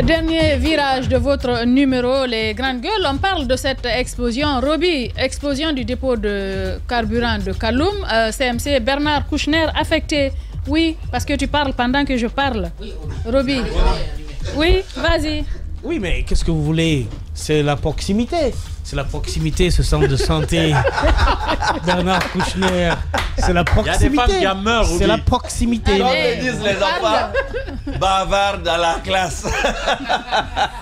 Dernier virage de votre numéro, les grandes gueules. On parle de cette explosion. Roby, explosion du dépôt de carburant de Kaloum. CMC Bernard Kouchner affecté. Oui, parce que tu parles pendant que je parle. Roby. Oui, vas-y. Oui, mais qu'est-ce que vous voulez? C'est la proximité. C'est la proximité, ce centre de santé. Bernard Kouchner. C'est la proximité. Il y a des femmes qui meurent. C'est la proximité. Comme disent les enfants, bavard dans la classe.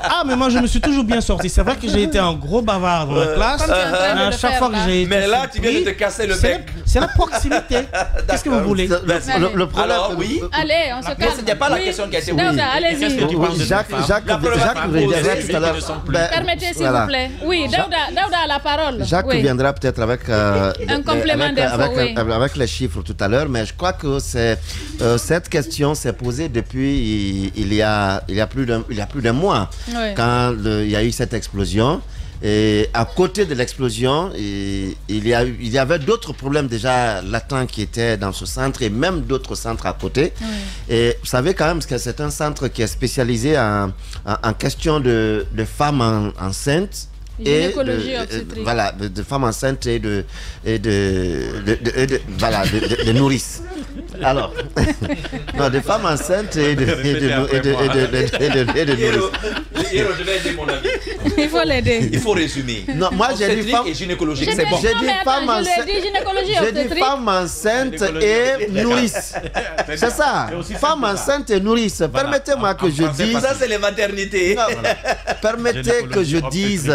Ah, mais moi je me suis toujours bien sorti. C'est vrai que j'ai été un gros bavard dans la classe. Mais à chaque fois que j'ai été. Mais là, tu viens de te casser le bec. C'est la proximité. Qu'est-ce que vous voulez? Le problème. Alors, oui. Allez, on se calme. C'était pas la question qui a été posée. Allez-y. Jacques viendra tout à l'heure. Permettez, s'il vous plaît. Oui, Daouda a la parole. Jacques viendra peut-être avec un complément d'info, avec les chiffres tout à l'heure, mais je crois que cette question s'est posée depuis il y a plus d'un mois, quand il y a eu cette explosion. Et à côté de l'explosion, il y avait d'autres problèmes déjà latents qui étaient dans ce centre et même d'autres centres à côté. Et vous savez quand même que c'est un centre qui est spécialisé en question de femmes enceintes. Gynécologie obstétrique. Voilà, de femmes enceintes et de nourrices. Alors, non, de femmes enceintes et de nourrices. Je vais aider mon ami. Il faut l'aider. Il faut résumer. Non, moi j'ai dit femme et gynécologique, c'est bon. J'ai dit femme enceinte et nourrice. C'est ça. Femme enceinte et nourrice. Permettez-moi que je dise. Ça, c'est les maternités. Permettez que je dise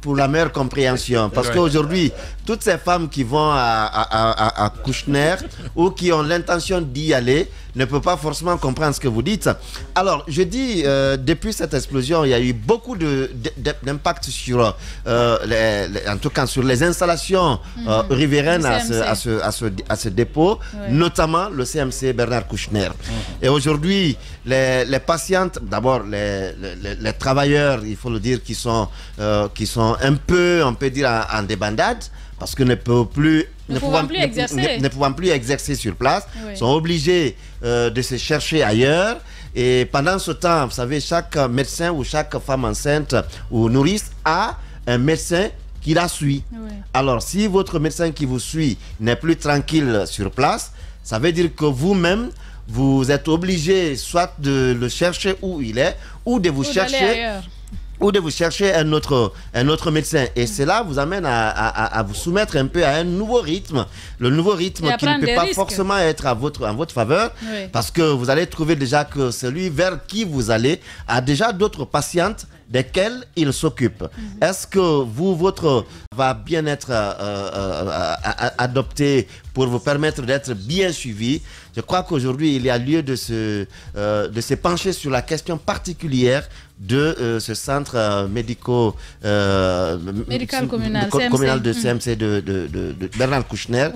pour la meilleure compréhension. Parce qu'aujourd'hui, toutes ces femmes qui vont à Kouchner ou qui ont l'intention d'y aller ne peuvent pas forcément comprendre ce que vous dites. Alors, je dis, depuis cette explosion, il y a eu beaucoup d'impact sur, en tout cas, sur les installations riveraines à ce dépôt, notamment le CMC Bernard Kouchner. Et aujourd'hui, les patientes, d'abord les travailleurs, il faut le dire, qui sont un peu, on peut dire, en débandade, parce que ne pouvant plus exercer sur place, sont obligés de se chercher ailleurs. Et pendant ce temps, vous savez, chaque médecin ou chaque femme enceinte ou nourrice a un médecin qui la suit. Alors, si votre médecin qui vous suit n'est plus tranquille sur place, ça veut dire que vous-même, vous êtes obligé soit de le chercher où il est, ou de vous chercher un autre médecin. Et cela vous amène à vous soumettre un peu à un nouveau rythme. Le nouveau rythme qui ne peut pas forcément être en votre faveur, parce que vous allez trouver déjà que celui vers qui vous allez a déjà d'autres patientes desquelles il s'occupe. Est-ce que votre va bien être adopté pour vous permettre d'être bien suivi? Je crois qu'aujourd'hui, il y a lieu de se pencher sur la question particulière de ce centre médical communal de CMC de Bernard Kouchner,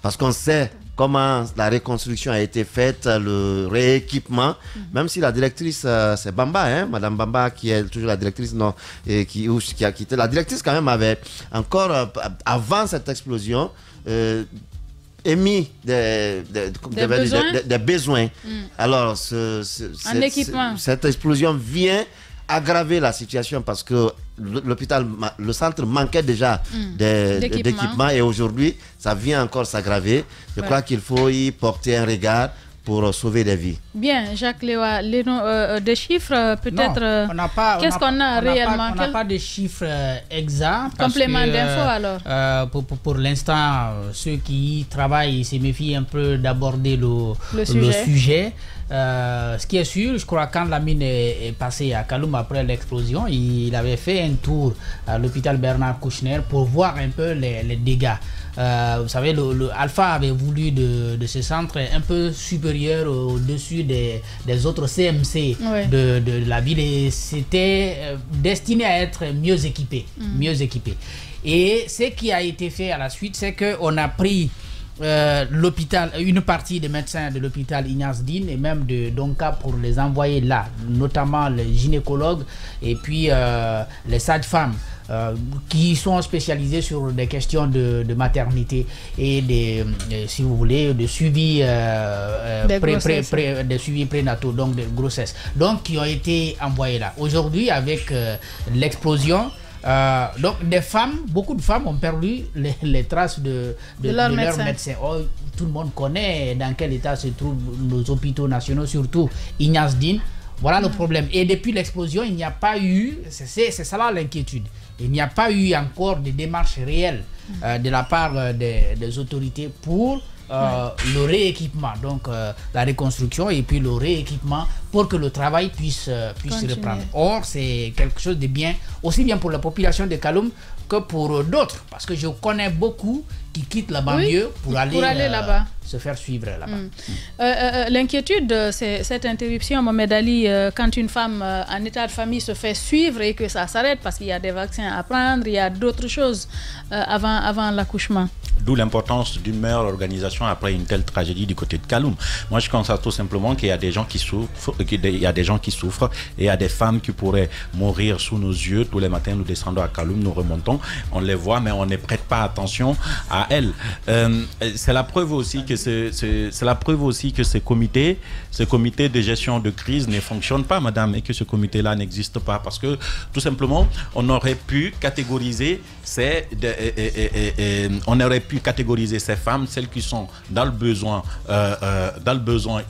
parce qu'on sait comment la reconstruction a été faite, le rééquipement, même si la directrice, c'est Bamba, hein, Madame Bamba, qui est toujours la directrice, qui a quitté. La directrice, quand même, avait encore, avant cette explosion, émis des besoins. Alors, cette explosion vient aggraver la situation parce que le centre manquait déjà d'équipement et aujourd'hui, ça vient encore s'aggraver. Je crois qu'il faut y porter un regard pour sauver des vies. Bien, Jacques Léwa, des chiffres peut-être. Qu'est-ce qu'on a réellement? On n'a pas de chiffres exacts. Complément d'info alors. Pour l'instant, ceux qui travaillent se méfient un peu d'aborder le sujet. Ce qui est sûr, je crois, quand la mine est passée à Kaloum après l'explosion, il avait fait un tour à l'hôpital Bernard Kouchner pour voir un peu les dégâts. Vous savez, le Alpha avait voulu de ce centre un peu supérieur au-dessus des autres CMC de la ville, et c'était destiné à être mieux équipé. Et ce qui a été fait à la suite, c'est qu'on a pris l'hôpital, une partie des médecins de l'hôpital Ignace Dine et même de Donka pour les envoyer là, notamment les gynécologues et puis les sages-femmes qui sont spécialisés sur des questions de maternité et si vous voulez, de suivi de suivi prénataux, donc de grossesse, donc qui ont été envoyés là. Aujourd'hui, avec l'explosion, donc beaucoup de femmes ont perdu les traces de leur médecin. Oh, tout le monde connaît dans quel état se trouvent nos hôpitaux nationaux, surtout Ignace Dine. Voilà le problème. Et depuis l'explosion, il n'y a pas eu, c'est ça là l'inquiétude, il n'y a pas eu encore de démarches réelles de la part des autorités pour le rééquipement, donc la reconstruction et puis le rééquipement pour que le travail puisse reprendre. Or, c'est quelque chose de bien, aussi bien pour la population de Kaloum que pour d'autres, parce que je connais beaucoup qui quittent la banlieue pour aller là-bas, se faire suivre là-bas. L'inquiétude, c'est cette interruption, Mohamed Ali, quand une femme en état de famille se fait suivre et que ça s'arrête parce qu'il y a des vaccins à prendre, il y a d'autres choses avant l'accouchement. D'où l'importance d'une meilleure organisation après une telle tragédie du côté de Kaloum. Moi, je constate tout simplement qu'il y a des gens qui souffrent, et il y a des femmes qui pourraient mourir sous nos yeux. Tous les matins, nous descendons à Kaloum, nous remontons, on les voit, mais on ne prête pas attention à elles. C'est la preuve aussi que ce comité de gestion de crise ne fonctionne pas, madame, et que ce comité-là n'existe pas, parce que tout simplement, on aurait pu catégoriser ces femmes, celles qui sont dans le besoin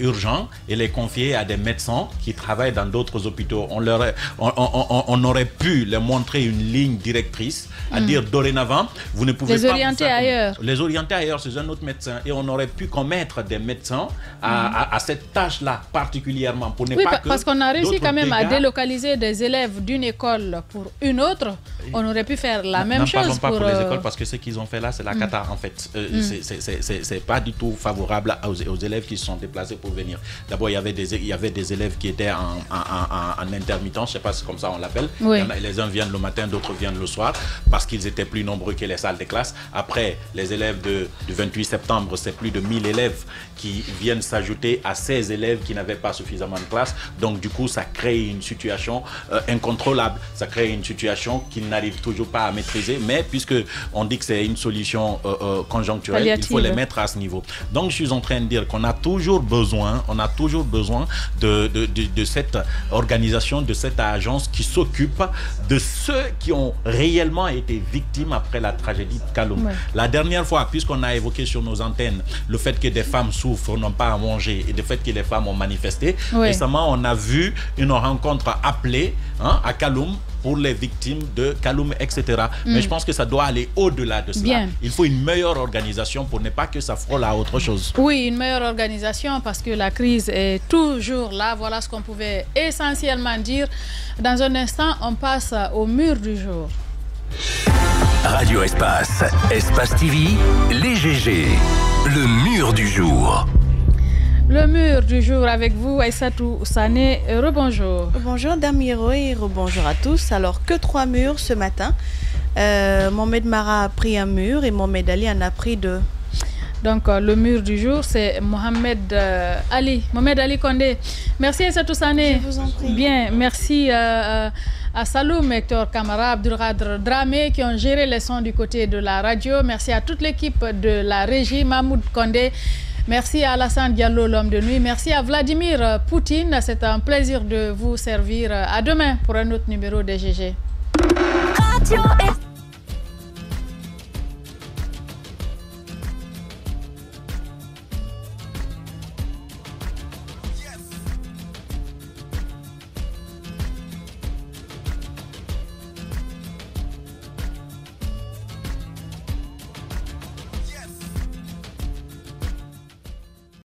urgent, et les confier à des médecins qui travaillent dans d'autres hôpitaux. On aurait pu leur montrer une ligne directrice, à dire dorénavant, vous ne pouvez pas orienter ailleurs. Les orienter ailleurs, c'est un autre médecin, et on aurait pu commettre des médecins à cette tâche-là particulièrement pour ne pas que parce qu'on a réussi quand même à délocaliser des élèves d'une école pour une autre. On aurait pu faire la même chose. N'en parlons pas pour les écoles, parce que ce qu'ils ont fait là, c'est la cata en fait. C'est pas du tout favorable aux élèves qui se sont déplacés pour venir. D'abord, il y avait des élèves qui étaient en intermittence, je sais pas si c'est comme ça on l'appelle. Oui. Les uns viennent le matin, d'autres viennent le soir, parce qu'ils étaient plus nombreux que les salles de classe. Après, les élèves du 28 septembre, c'est plus de 1000 élèves qui viennent s'ajouter à 16 élèves qui n'avaient pas suffisamment de classe. Donc du coup, ça crée une situation incontrôlable. Ça crée une situation qu'ils n'arrivent toujours pas à maîtriser. Mais puisque on dit que c'est une solution conjoncturelle, palliative, il faut les mettre à ce niveau. Donc je suis en train de dire qu'on a toujours besoin de cette organisation, de cette agence qui s'occupe de ceux qui ont réellement été victimes après la tragédie de Kaloum. Ouais. La dernière fois, puisqu'on a évoqué sur nos antennes le fait que des femmes souffrent, n'ont pas à manger, et le fait que les femmes ont manifesté, récemment on a vu une rencontre appelée à Kaloum pour les victimes de Kaloum, etc. Mais je pense que ça doit aller au-delà de cela. Bien. Il faut une meilleure organisation pour ne pas que ça frôle à autre chose. Oui, une meilleure organisation parce que la crise est toujours là. Voilà ce qu'on pouvait essentiellement dire. Dans un instant, on passe au mur du jour. Radio Espace, Espace TV, les GG, le mur du jour. Le mur du jour avec vous, Aïssatou Sané. Rebonjour. Bonjour Damiro et rebonjour à tous. Alors que 3 murs ce matin. Mohamed Mara a pris un mur et Mohamed Ali en a pris 2. Donc le mur du jour, c'est Mohamed Ali Condé. Merci Aïssatou Sané. Je vous en prie. Bien, merci à Saloum, Hector Camara, Abdulradr Dramé qui ont géré les sons du côté de la radio. Merci à toute l'équipe de la régie, Mahmoud Condé. Merci à Alassane Diallo, l'homme de nuit. Merci à Vladimir Poutine. C'est un plaisir de vous servir. À demain pour un autre numéro des GG.